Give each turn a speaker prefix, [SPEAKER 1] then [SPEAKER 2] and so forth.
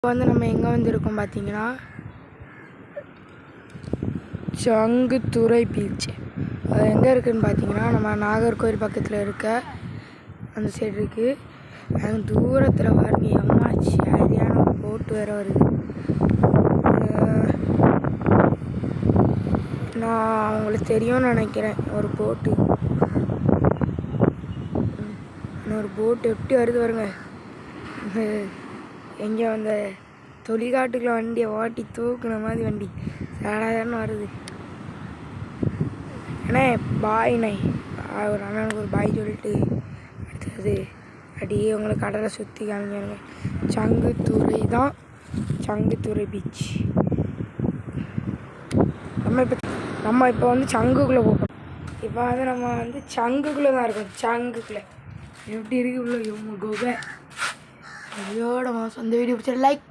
[SPEAKER 1] இப்போ நம்ம எங்கே வந்திருக்கோம் பார்த்தீங்கன்னா சங்குத்துறை பீச். அது எங்கே இருக்குதுன்னு பார்த்தீங்கன்னா நம்ம நாகர்கோவில் பக்கத்தில் இருக்க அந்த சைடு இருக்குது. அது தூரத்தில் பாருங்க எம்மாச்சி சரியான ஒரு போட்டு வேறு வருது. நான் அவங்களுக்கு தெரியும்னு நினைக்கிறேன். ஒரு போட்டு எப்படி வருது பாருங்க. எங்கே வந்த தொழிற்காட்டுக்குள்ள வண்டியை ஓட்டி தூக்குன மாதிரி வண்டி சாதாரண வருது. அண்ணே பாய் நை ஒரு அண்ணனுக்கு ஒரு பாய் சொல்லிட்டு அடுத்தது அப்படியே உங்களுக்கு கடலை சுற்றி காமிங்க. சங்குத்துறை தான் சங்குத்துறை பீச். நம்ம இப்போ வந்து சங்குக்குள்ளே போகிறோம். இப்போ வந்து நம்ம வந்து சங்குக்குள்ளே தான் இருக்கோம். சங்குக்குள்ளே எப்படி இருக்கு உள்ள குகை. அதோட மாதம் இந்த வீடியோ பிடிச்ச லைக்